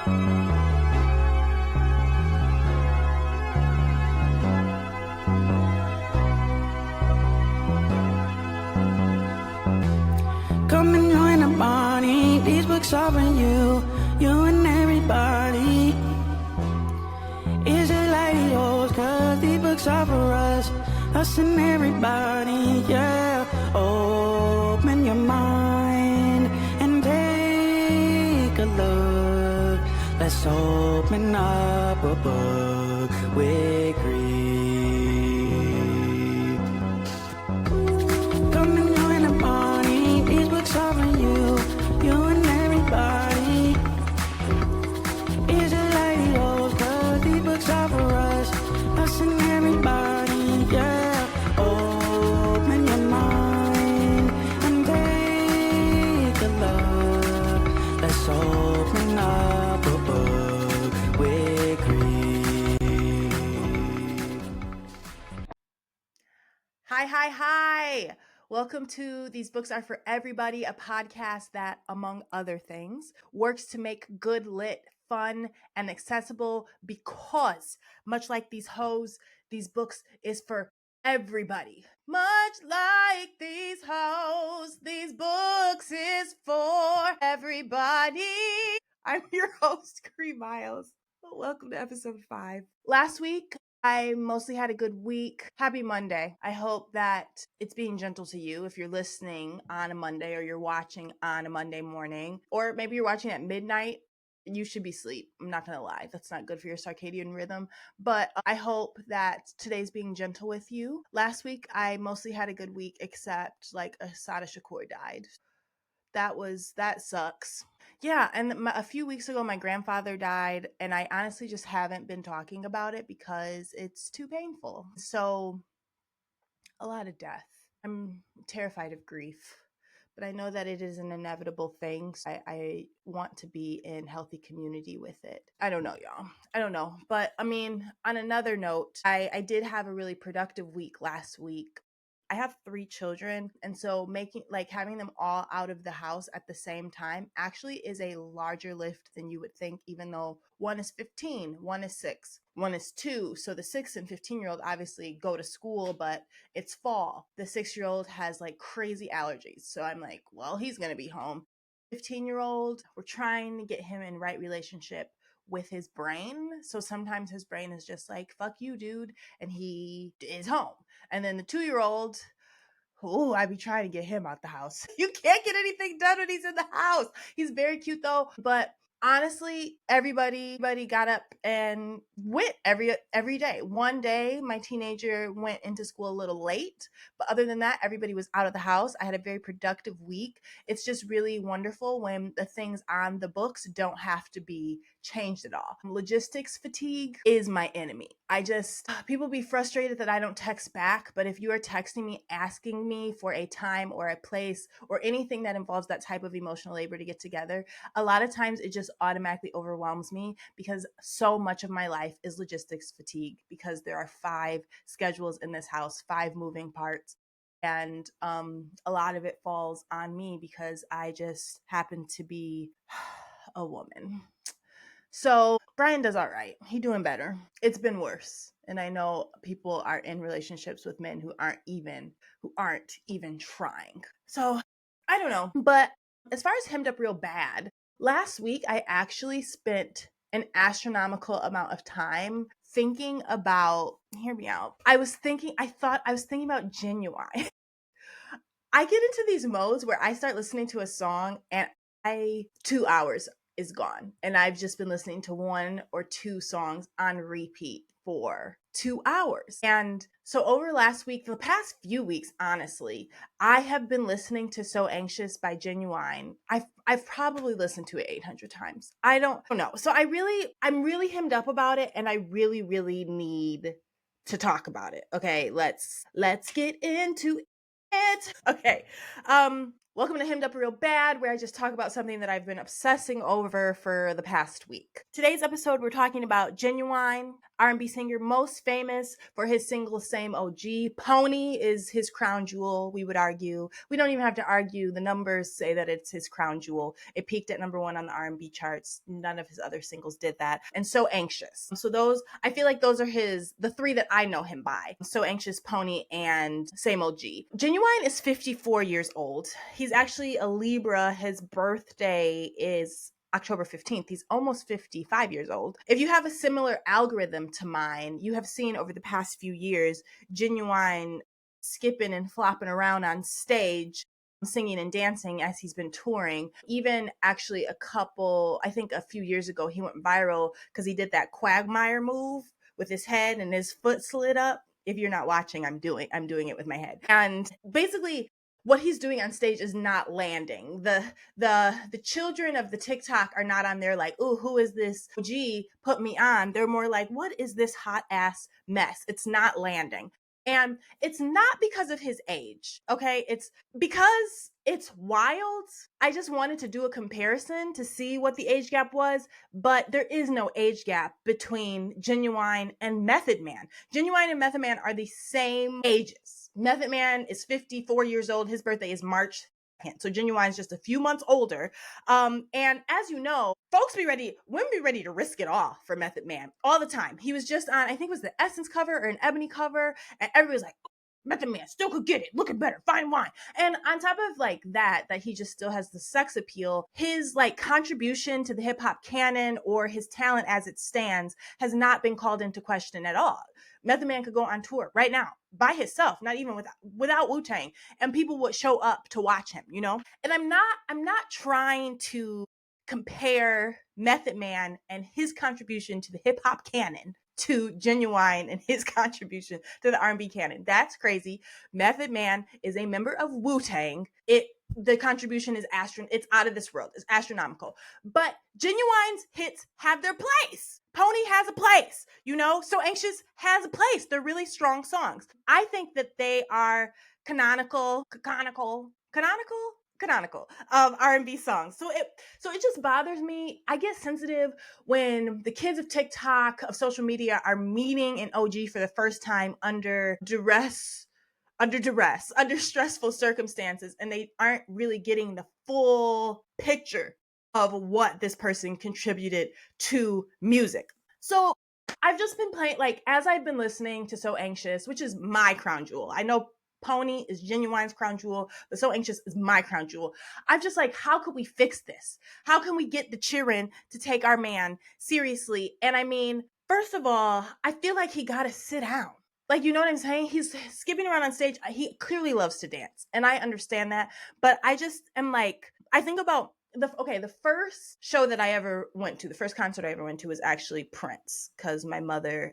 Come and join the party. These books are for you, you and everybody. Is it like yours? Cause these books are for us and everybody, yeah. Open your mind and take a look. Let's open up a book with Rickey. Come and join the party. These books are for you, you and everybody. Is it like yours? Cause these books are for us and everybody, yeah. Open your mind and take a look. Let's open up a book with Rickey. Hi. Welcome to These Books Are For Everybody, a podcast that, among other things, works to make good lit fun and accessible because, much like these hoes, these books is for everybody. Much like these hoes, these books is for everybody. I'm your host, Cree Miles. Welcome to episode 5. Last week, I mostly had a good week. Happy Monday. I hope that it's being gentle to you if you're listening on a Monday or you're watching on a Monday morning, or maybe you're watching at midnight. You should be asleep. I'm not going to lie. That's not good for your circadian rhythm. But I hope that today's being gentle with you. Last week, I mostly had a good week, except like Asada Shakur died. That sucks. Yeah, and a few weeks ago, my grandfather died, and I honestly just haven't been talking about it because it's too painful. So, a lot of death. I'm terrified of grief, but I know that it is an inevitable thing. So I want to be in healthy community with it. I don't know, y'all. I don't know. But I mean, on another note, I did have a really productive week last week. I have 3 children, and so having them all out of the house at the same time actually is a larger lift than you would think, even though one is 15, one is 6, one is 2. So the 6 and 15-year-old obviously go to school, but it's fall. The 6-year-old has like crazy allergies. So I'm like, well, he's going to be home. 15-year-old, we're trying to get him in right relationship with his brain. So sometimes his brain is just like, fuck you, dude. And he is home. And then the 2-year-old, I be trying to get him out the house. You can't get anything done when he's in the house. He's very cute though. But honestly, everybody got up and went every day. One day, my teenager went into school a little late, but other than that, everybody was out of the house. I had a very productive week. It's just really wonderful when the things on the books don't have to be changed at all. Logistics fatigue is my enemy. People be frustrated that I don't text back, but if you are texting me, asking me for a time or a place or anything that involves that type of emotional labor to get together, a lot of times it just automatically overwhelms me because so much of my life is logistics fatigue because there are 5 schedules in this house, 5 moving parts. And a lot of it falls on me because I just happen to be a woman. So Brian does all right. He doing better. It's been worse. And I know people are in relationships with men who aren't even trying. So I don't know. But as far as hemmed up real bad, last week I actually spent an astronomical amount of time thinking about, hear me out. I was thinking about Genuwine. I get into these modes where I start listening to a song and 2 hours is gone. And I've just been listening to 1 or 2 songs on repeat for 2 hours. And so over last week, the past few weeks, honestly, I have been listening to So Anxious by Genuwine. I've probably listened to it 800 times. I don't know. So I'm really hemmed up about it, and I really, really need to talk about it. Okay, let's get into it. Okay. Welcome to Hemmed Up Real Bad, where I just talk about something that I've been obsessing over for the past week. Today's episode, we're talking about Ginuwine, R&B singer most famous for his single Same OG. Pony is his crown jewel, we would argue. We don't even have to argue. The numbers say that it's his crown jewel. It peaked at number 1 on the R&B charts. None of his other singles did that. And So Anxious. So those, I feel like those are the 3 that I know him by. So Anxious, Pony, and Same OG. Ginuwine is 54 years old. He's actually a Libra. His birthday is October 15th. He's almost 55 years old. If you have a similar algorithm to mine, you have seen over the past few years Ginuwine skipping and flopping around on stage, singing and dancing as he's been touring. Even actually I think a few years ago, he went viral because he did that quagmire move with his head and his foot slid up. If you're not watching, I'm doing it with my head. And basically what he's doing on stage is not landing. The children of the TikTok are not on there like, "Ooh, who is this OG? Put me on." They're more like, "What is this hot ass mess?" It's not landing. And it's not because of his age, okay? It's because it's wild. I just wanted to do a comparison to see what the age gap was, but there is no age gap between Ginuwine and Method Man. Ginuwine and Method Man are the same ages. Method Man is 54 years old. His birthday is March 2nd. So Ginuwine is just a few months older. And as you know, women be ready to risk it all for Method Man all the time. He was just on, I think it was the Essence cover or an Ebony cover, and everybody was like, Method Man still could get it, looking better, fine wine. And on top of like that he just still has the sex appeal, his like contribution to the hip hop canon or his talent as it stands has not been called into question at all. Method Man could go on tour right now by himself, not even without Wu-Tang, and people would show up to watch him, you know? And I'm not trying to compare Method Man and his contribution to the hip hop canon to Ginuwine and his contribution to the R&B canon. That's crazy. Method Man is a member of Wu-Tang. The contribution is it's out of this world. It's astronomical. But Ginuwine's hits have their place. Pony has a place, you know? So Anxious has a place. They're really strong songs. I think that they are canonical R&B songs. So it just bothers me. I get sensitive when the kids of TikTok, of social media, are meeting an OG for the first time under stressful circumstances, and they aren't really getting the full picture of what this person contributed to music. So I've just been playing, like, as I've been listening to So Anxious, which is my crown jewel. I know Pony is Ginuwine's crown jewel, but So Anxious is my crown jewel. I'm just like, how could we fix this? How can we get the children to take our man seriously? And I mean, first of all, I feel like he gotta sit down. Like, you know what I'm saying? He's skipping around on stage. He clearly loves to dance, and I understand that. But I just am like, I think about the first show that I ever went to, the first concert I ever went to was actually Prince, because my mother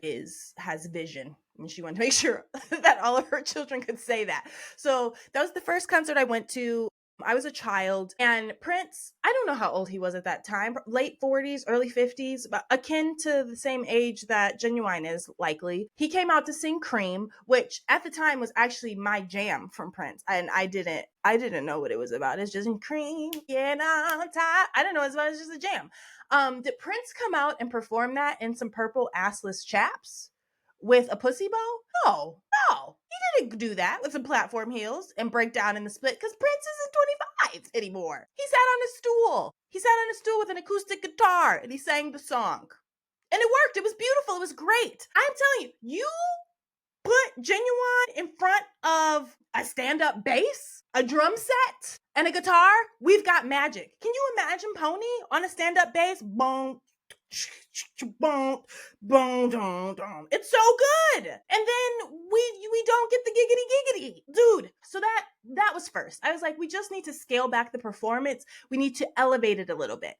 has vision, and she wanted to make sure that all of her children could say that. So that was the first concert I went to. I was a child, and Prince, I don't know how old he was at that time, late 40s, early 50s, but akin to the same age that Ginuwine is, likely. He came out to sing Cream, which at the time was actually my jam from Prince, and I didn't know what it was about. It's just Cream, get on top. I didn't know what it was about. It's just a jam. Did Prince come out and perform that in some purple assless chaps with a pussy bow? No. He didn't do that with some platform heels and break down in the split, because Prince isn't 25 anymore. He sat on a stool. He sat on a stool with an acoustic guitar, and he sang the song. And it worked. It was beautiful. It was great. I'm telling you, you put Ginuwine in front of a stand-up bass, a drum set, and a guitar, we've got magic. Can you imagine Pony on a stand-up bass? Boom, boom, boom, boom, boom. It's so good. And then we don't get the giggity, dude. So that was first. I was like, we just need to scale back the performance. We need to elevate it a little bit.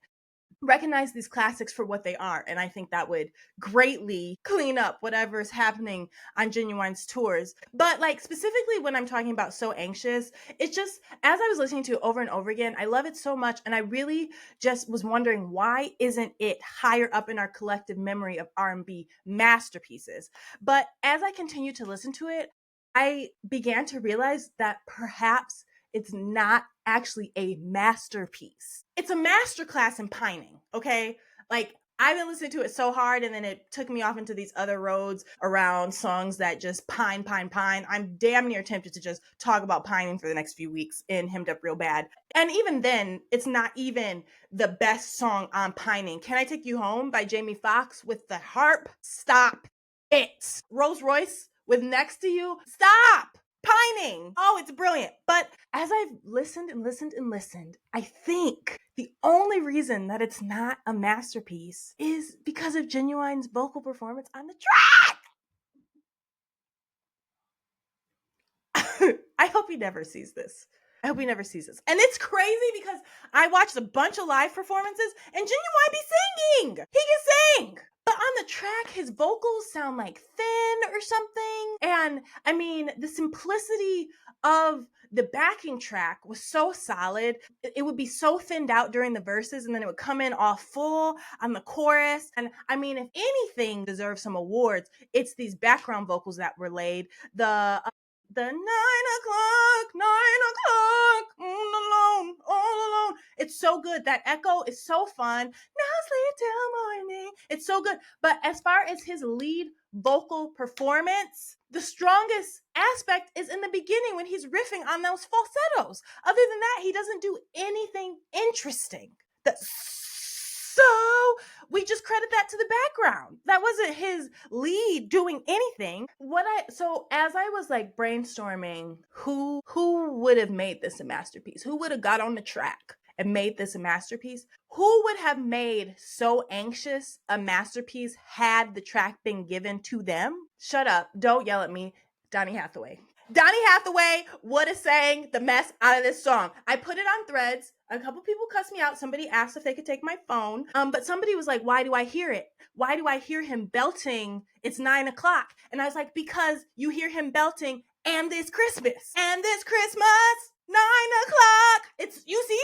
Recognize these classics for what they are, and I think that would greatly clean up whatever is happening on Ginuwine's tours. But like, specifically when I'm talking about So Anxious, it's just, as I was listening to it over and over again, I love it so much, and I really just was wondering, why isn't it higher up in our collective memory of R&B masterpieces? But as I continued to listen to it, I began to realize that perhaps it's not actually a masterpiece. It's a masterclass in pining, okay? Like, I've been listening to it so hard, and then it took me off into these other roads around songs that just pine. I'm damn near tempted to just talk about pining for the next few weeks in Hemmed Up Real Bad. And even then, it's not even the best song on pining. Can I Take You Home by Jamie Foxx with the harp? Stop it. Rolls Royce with Next to You? Stop pining. Oh, it's brilliant. But as I've listened, I think the only reason that it's not a masterpiece is because of Ginuwine's vocal performance on the track. I hope he never sees this. And it's crazy because I watched a bunch of live performances and Ginuwine be singing. He can sing. But on the track, his vocals sound like thin or something. And I mean, the simplicity of the backing track was so solid. It would be so thinned out during the verses, and then it would come in all full on the chorus. And I mean, if anything deserves some awards, it's these background vocals that were laid. The 9 o'clock, all alone. It's so good. That echo is so fun. Now sleep till morning. It's so good. But as far as his lead vocal performance, the strongest aspect is in the beginning when he's riffing on those falsettos. Other than that, he doesn't do anything interesting. So we just credit that to the background. That wasn't his lead doing anything. So as I was like brainstorming who would have made this a masterpiece, who would have got on the track and made this a masterpiece, who would have made So Anxious a masterpiece had the track been given to them? Shut up. Don't yell at me. Donny Hathaway. Donny Hathaway would have sang the mess out of this song. I put it on Threads. A couple people cussed me out. Somebody asked if they could take my phone. But somebody was like, why do I hear it? Why do I hear him belting? It's 9 o'clock. And I was like, because you hear him belting and this Christmas. 9 o'clock. You see?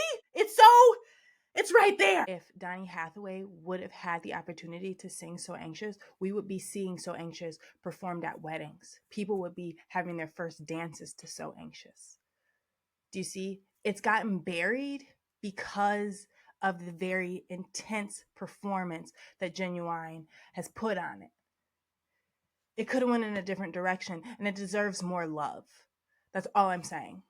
It's right there. If Donny Hathaway would have had the opportunity to sing So Anxious, we would be seeing So Anxious performed at weddings. People would be having their first dances to So Anxious. Do you see? It's gotten buried because of the very intense performance that Genuwine has put on it. It could have went in a different direction, and it deserves more love. That's all I'm saying.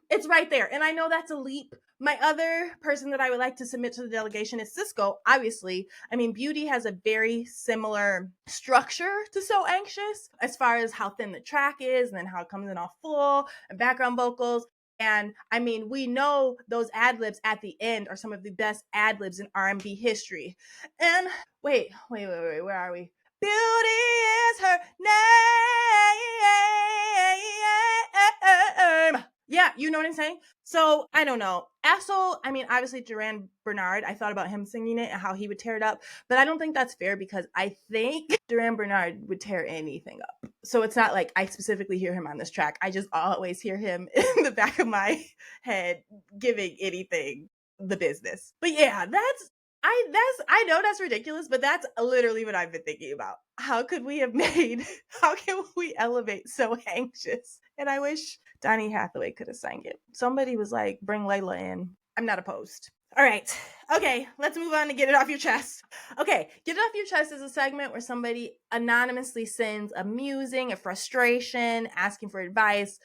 It's right there. And I know that's a leap. My other person that I would like to submit to the delegation is Cisco, obviously. I mean, Beauty has a very similar structure to So Anxious as far as how thin the track is and then how it comes in all full and background vocals. And I mean, we know those ad-libs at the end are some of the best ad-libs in R&B history. And wait, where are we? Beauty is her name. Yeah, you know what I'm saying? So, I don't know. Assel, I mean, obviously Duran Bernard, I thought about him singing it and how he would tear it up, but I don't think that's fair because I think Duran Bernard would tear anything up. So it's not like I specifically hear him on this track. I just always hear him in the back of my head giving anything the business. But yeah, I know that's ridiculous, but that's literally what I've been thinking about. How can we elevate So Anxious? And I wish Donny Hathaway could have sang it. Somebody was like, bring Layla in. I'm not opposed. All right. Okay, let's move on to Get It Off Your Chest. Okay, Get It Off Your Chest is a segment where somebody anonymously sends a musing, a frustration, asking for advice.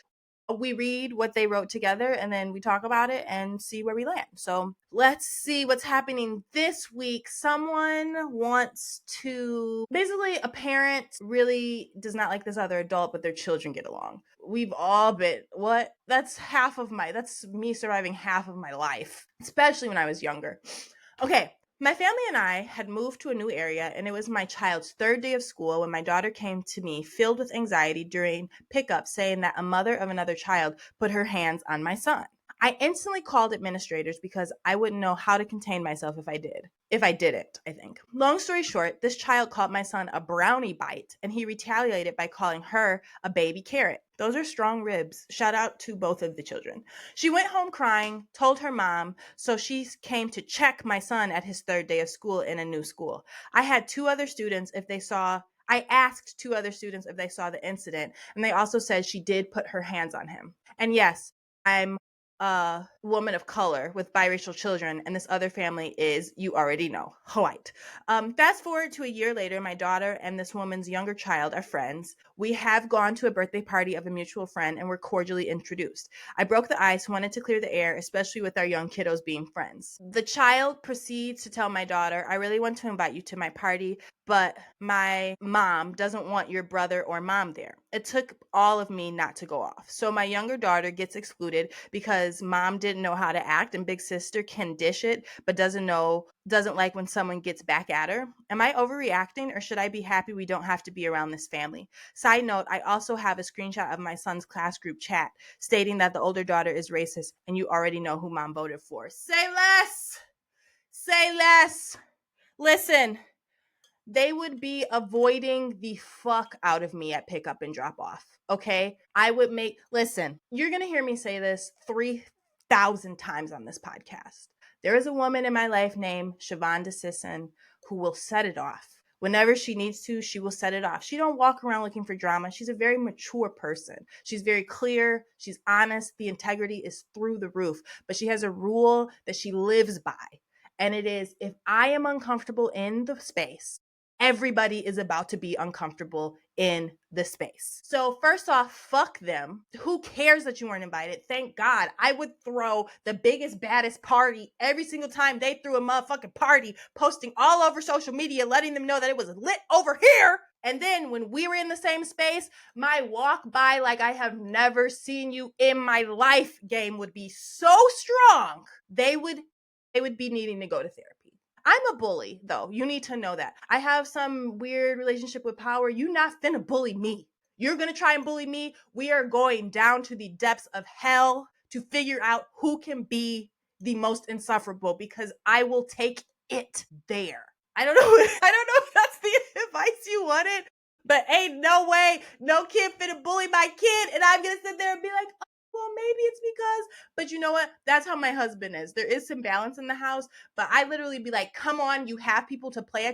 We read what they wrote together and then we talk about it and see where we land. So let's see what's happening this week. Someone wants to, basically a parent really does not like this other adult, but their children get along. We've all been, that's me surviving half of my life, especially when I was younger. Okay. My family and I had moved to a new area, and it was my child's third day of school when my daughter came to me filled with anxiety during pickup, saying that a mother of another child put her hands on my son. I instantly called administrators because I wouldn't know how to contain myself if I didn't, I think. Long story short, this child called my son a brownie bite, and he retaliated by calling her a baby carrot. Those are strong ribs. Shout out to both of the children. She went home crying, told her mom, so she came to check my son at his third day of school in a new school. I had two other students. If they saw I asked 2 other students if they saw the incident, and they also said she did put her hands on him. And yes, I'm a woman of color with biracial children, and this other family is, you already know, white. Fast forward to a year later, my daughter and this woman's younger child are friends. We have gone to a birthday party of a mutual friend, and we're cordially introduced. I broke the ice, wanted to clear the air, especially with our young kiddos being friends. The child proceeds to tell my daughter, I really want to invite you to my party, but my mom doesn't want your brother or mom there. It took all of me not to go off. So my younger daughter gets excluded because mom didn't know how to act, and big sister can dish it, but doesn't like when someone gets back at her. Am I overreacting, or should I be happy we don't have to be around this family? Side note, I also have a screenshot of my son's class group chat stating that the older daughter is racist, and you already know who mom voted for. Say less. Say less. Listen. They would be avoiding the fuck out of me at pickup and drop off. Okay? Listen, you're going to hear me say this 3,000 times on this podcast. There is a woman in my life named Siobhan DeSisson who will set it off. Whenever she needs to, she will set it off. She don't walk around looking for drama. She's a very mature person. She's very clear. She's honest. The integrity is through the roof. But she has a rule that she lives by. And it is, if I am uncomfortable in the space, everybody is about to be uncomfortable in the space. So first off, fuck them. Who cares that you weren't invited? Thank God. I would throw the biggest, baddest party every single time they threw a motherfucking party, posting all over social media, letting them know that it was lit over here. And then when we were in the same space, my walk by like I have never seen you in my life game would be so strong. They would be needing to go to therapy. I'm a bully, though. You need to know that. I have some weird relationship with power. You not finna bully me. You're gonna try and bully me. We are going down to the depths of hell to figure out who can be the most insufferable, because I will take it there. I don't know if that's the advice you wanted, but ain't no way no kid finna bully my kid, and I'm gonna sit there and be like, well, maybe it's because, but you know what? That's how my husband is. There is some balance in the house, but I literally be like, come on, you have people to play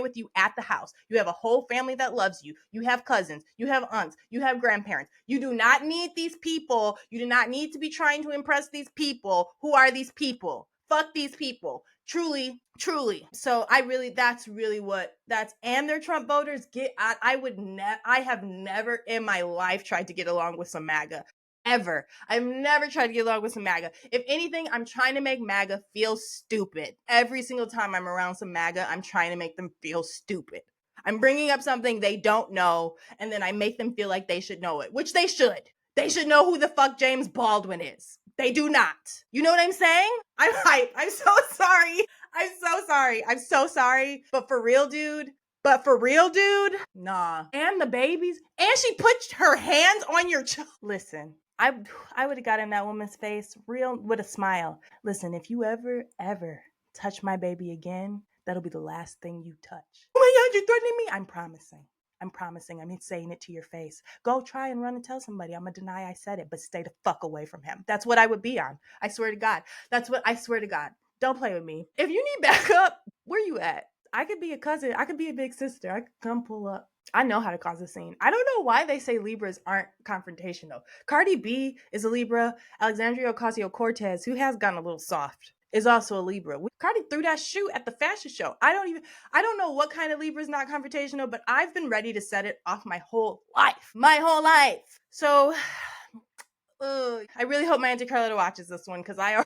with you at the house. You have a whole family that loves you. You have cousins, you have aunts, you have grandparents. You do not need these people. You do not need to be trying to impress these people. Who are these people? Fuck these people. Truly. So and their Trump voters get out. I have never in my life tried to get along with some MAGA. Ever. I've never tried to get along with some MAGA. If anything, I'm trying to make MAGA feel stupid. Every single time I'm around some MAGA, I'm trying to make them feel stupid. I'm bringing up something they don't know, and then I make them feel like they should know it, which they should. They should know who the fuck James Baldwin is. They do not. You know what I'm saying? I'm hype. I'm so sorry. I'm so sorry. But for real, dude, nah. And the babies. And she put her hands on your child. Listen, I would have got in that woman's face real with a smile. Listen, if you ever touch my baby again, that'll be the last thing you touch. Oh my God, you're threatening me? I'm promising. I'm saying it to your face. Go try and run and tell somebody. I'm going to deny I said it, but stay the fuck away from him. That's what I would be on. I swear to God. Don't play with me. If you need backup, where you at? I could be a cousin. I could be a big sister. I could come pull up. I know how to cause a scene. I don't know why they say Libras aren't confrontational. Cardi B is a Libra. Alexandria Ocasio-Cortez, who has gotten a little soft, is also a Libra. Cardi threw that shoe at the fashion show. I don't know what kind of Libra is not confrontational, but I've been ready to set it off my whole life. So, I really hope my Auntie Carlota watches this one, because I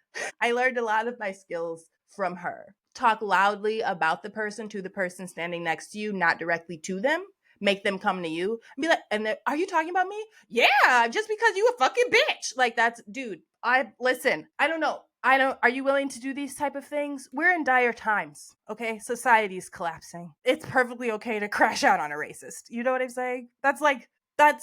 learned a lot of my skills from her. Talk loudly about the person to the person standing next to you, not directly to them. Make them come to you and be like, are you talking about me? Yeah, just because you a fucking bitch. Like, that's, dude, I don't know. Are you willing to do these type of things? We're in dire times, okay? Society's collapsing. It's perfectly okay to crash out on a racist. You know what I'm saying? That's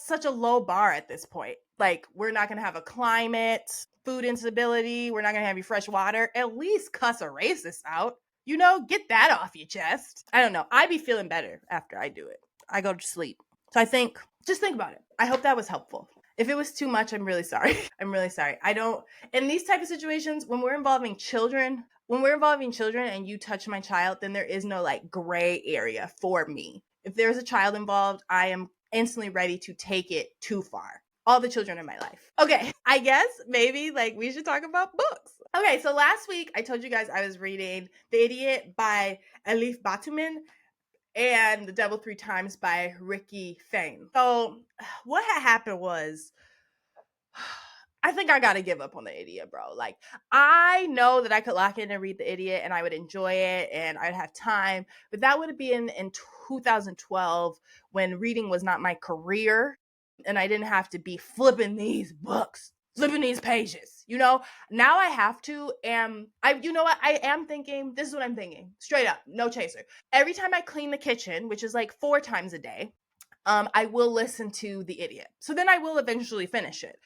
such a low bar at this point. Like, we're not going to have a climate, food instability. We're not going to have any fresh water. At least cuss a racist out. You know, get that off your chest. I don't know. I'd be feeling better after I do it. I go to sleep. So just think about it. I hope that was helpful. If it was too much, I'm really sorry. In these type of situations, when we're involving children and you touch my child, then there is no like gray area for me. If there's a child involved, I am instantly ready to take it too far. All the children in my life. Okay, I guess maybe like we should talk about books. Okay, so last week I told you guys I was reading The Idiot by Elif Batuman and The Devil Three Times by Rickey Fayne. So what had happened was I think I gotta give up on The Idiot, bro. Like, I know that I could lock in and read The Idiot and I would enjoy it and I'd have time, but that would be in 2012 when reading was not my career and I didn't have to be flipping these books, flipping these pages, you know? Now I have to, and you know what? I am thinking, this is what I'm thinking, straight up, no chaser. Every time I clean the kitchen, which is like 4 times a day, I will listen to The Idiot. So then I will eventually finish it.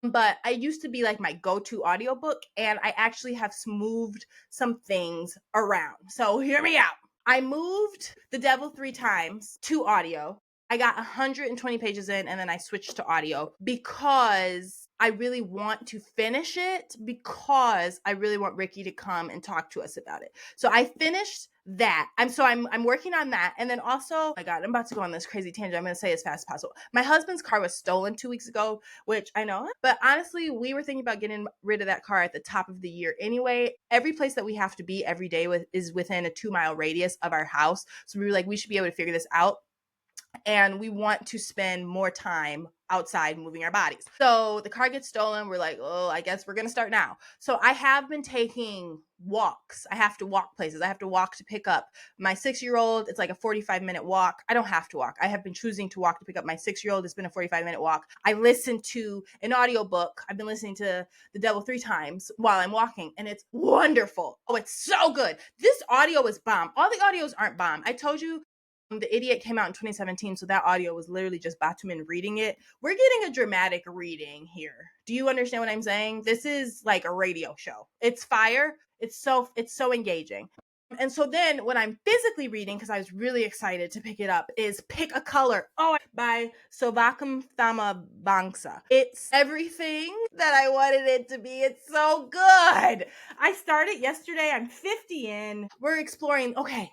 But I used to be like my go-to audiobook, and I actually have moved some things around. So hear me out. I moved The Devil Three Times to audio. I got 120 pages in, and then I switched to audio because I really want to finish it, because I really want Rickey to come and talk to us about it. So I finished that. I'm working on that. And then also, oh my God, I'm about to go on this crazy tangent. I'm going to say as fast as possible. My husband's car was stolen 2 weeks ago, which I know, but honestly, we were thinking about getting rid of that car at the top of the year anyway. Every place that we have to be every day is within a 2-mile radius of our house. So we were like, we should be able to figure this out. And we want to spend more time outside moving our bodies. So the car gets stolen. We're like, oh, I guess we're going to start now. So I have been taking walks. I have to walk places. I have to walk to pick up my 6-year-old. It's like a 45-minute walk. I don't have to walk. I have been choosing to walk to pick up my 6-year-old. It's been a 45-minute walk. I listen to an audiobook. I've been listening to The Devil Three Times while I'm walking, and it's wonderful. Oh, it's so good. This audio is bomb. All the audios aren't bomb. I told you The Idiot came out in 2017, so that audio was literally just Batuman reading it. We're getting a dramatic reading here. Do you understand what I'm saying? This is like a radio show. It's fire. It's so engaging. And so then when I'm physically reading, because I was really excited to pick it up, is Pick a Color. Oh, by Souvankham Thammavongsa. It's everything that I wanted it to be. It's so good. I started yesterday. I'm 50 in. We're exploring. Okay.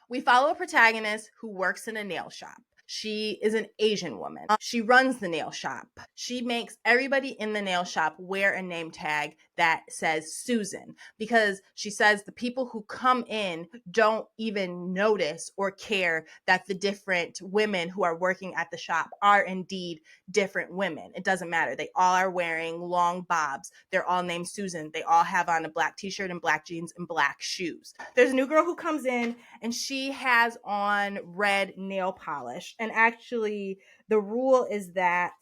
We follow a protagonist who works in a nail shop. She is an Asian woman. She runs the nail shop. She makes everybody in the nail shop wear a name tag that says Susan, because she says the people who come in don't even notice or care that the different women who are working at the shop are indeed different women. It doesn't matter. They all are wearing long bobs. They're all named Susan. They all have on a black t-shirt and black jeans and black shoes. There's a new girl who comes in and she has on red nail polish. And actually, the rule is that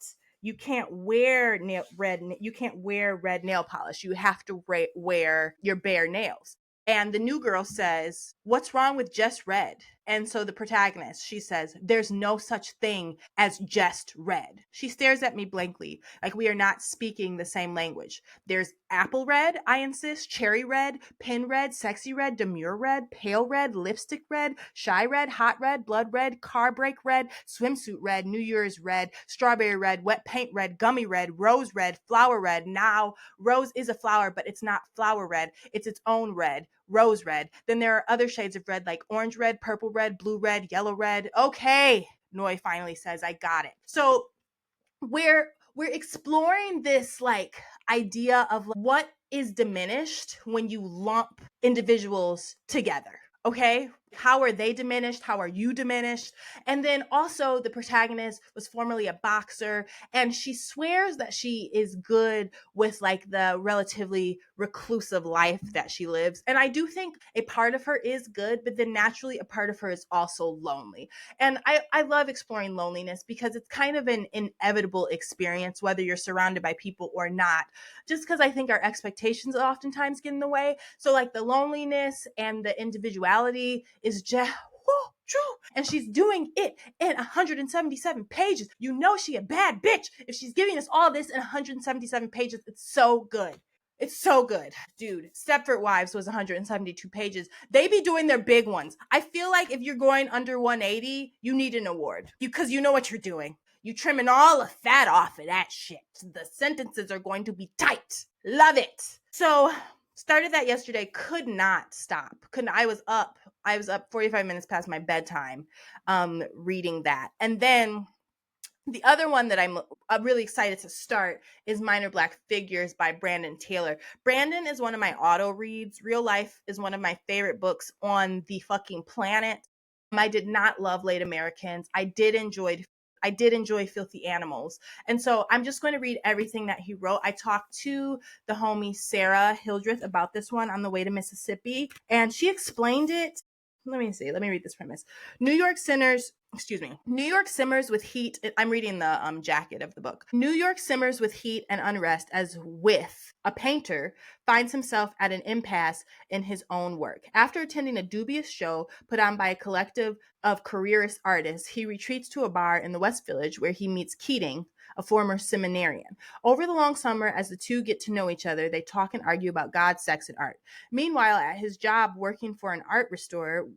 you can't wear red nail polish. You have to wear your bare nails. And the new girl says, "What's wrong with just red?" And so the protagonist, she says, "There's no such thing as just red." She stares at me blankly, like we are not speaking the same language. There's apple red, I insist, cherry red, pin red, sexy red, demure red, pale red, lipstick red, shy red, hot red, blood red, car brake red, swimsuit red, New Year's red, strawberry red, wet paint red, gummy red, rose red, flower red. Now, rose is a flower, but it's not flower red. It's its own red. Rose red. Then there are other shades of red like orange red, purple red, blue red, yellow red. Okay, Noi finally says, "I got it." So we're exploring this like idea of what is diminished when you lump individuals together. Okay, how are they diminished? How are you diminished? And then also the protagonist was formerly a boxer, and she swears that she is good with like the relatively reclusive life that she lives. And I do think a part of her is good, but then naturally a part of her is also lonely. And I love exploring loneliness because it's kind of an inevitable experience, whether you're surrounded by people or not, just because I think our expectations oftentimes get in the way. So like the loneliness and the individuality is just and she's doing it in 177 pages. You know she a bad bitch if she's giving us all this in 177 pages. It's so good. It's so good. Dude, Stepford Wives was 172 pages. They be doing their big ones. I feel like if you're going under 180, you need an award because you know what you're doing. You trimming all the fat off of that shit. The sentences are going to be tight. Love it. So Started that yesterday, could not stop. I was up 45 minutes past my bedtime reading that. And then the other one that I'm really excited to start is Minor Black Figures by Brandon Taylor. Brandon is one of my auto reads. Real Life is one of my favorite books on the fucking planet. I did not love Late Americans. I did enjoy Filthy Animals. And so I'm just going to read everything that he wrote. I talked to the homie Sarah Hildreth about this one on the way to Mississippi, and she explained it. Let me read this premise. New York simmers with heat. I'm reading the jacket of the book. New York simmers with heat and unrest as With, a painter, finds himself at an impasse in his own work. After attending a dubious show put on by a collective of careerist artists, he retreats to a bar in the West Village where he meets Keating, a former seminarian. Over the long summer, as the two get to know each other, they talk and argue about God, sex, and art. Meanwhile, at his job working for an art restorer,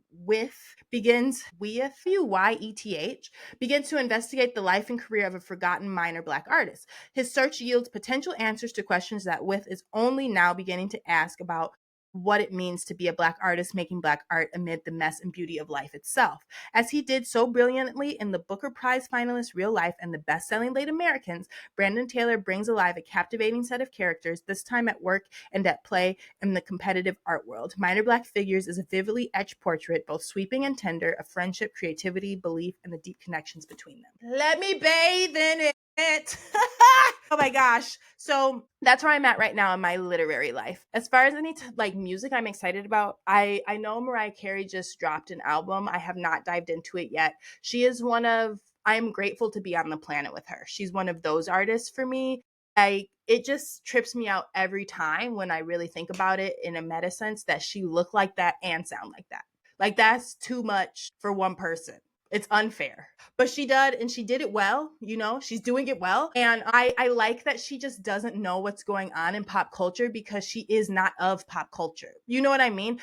begins to investigate the life and career of a forgotten minor Black artist. His search yields potential answers to questions that With is only now beginning to ask about what it means to be a Black artist making Black art amid the mess and beauty of life itself. As he did so brilliantly in the Booker Prize finalist Real Life and the best-selling Late Americans, Brandon Taylor brings alive a captivating set of characters, this time at work and at play in the competitive art world. Minor Black Figures is a vividly etched portrait, both sweeping and tender, of friendship, creativity, belief, and the deep connections between them. Let me bathe in it. Oh my gosh. So that's where I'm at right now in my literary life. As far as any music I'm excited about, I know Mariah Carey just dropped an album. I have not dived into it yet. She is I'm grateful to be on the planet with her. She's one of those artists for me. It just trips me out every time when I really think about it in a meta sense that she looked like that and sound like that. Like, that's too much for one person. It's unfair. But she did, and she did it well. She's doing it well. And I like that she just doesn't know what's going on in pop culture because she is not of pop culture. You know what I mean?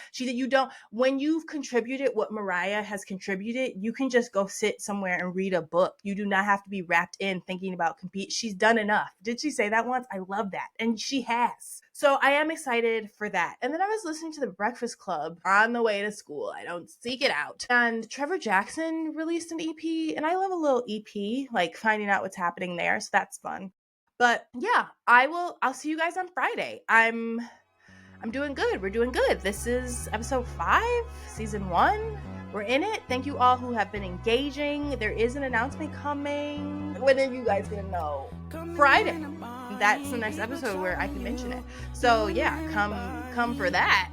When you've contributed what Mariah has contributed, you can just go sit somewhere and read a book. You do not have to be wrapped in thinking about compete. She's done enough. Did she say that once? I love that. And she has. So I am excited for that. And then I was listening to The Breakfast Club on the way to school. I don't seek it out. And Trevor Jackson released an EP, and I love a little EP, like finding out what's happening there. So that's fun. But yeah, I'll see you guys on Friday. I'm doing good. We're doing good. This is episode 5, season 1. We're in it. Thank you all who have been engaging. There is an announcement coming. When are you guys gonna know? Friday. That's the next episode where I can mention it. So yeah, come for that.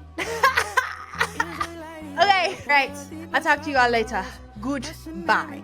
Okay, right. I'll talk to you all later. Goodbye.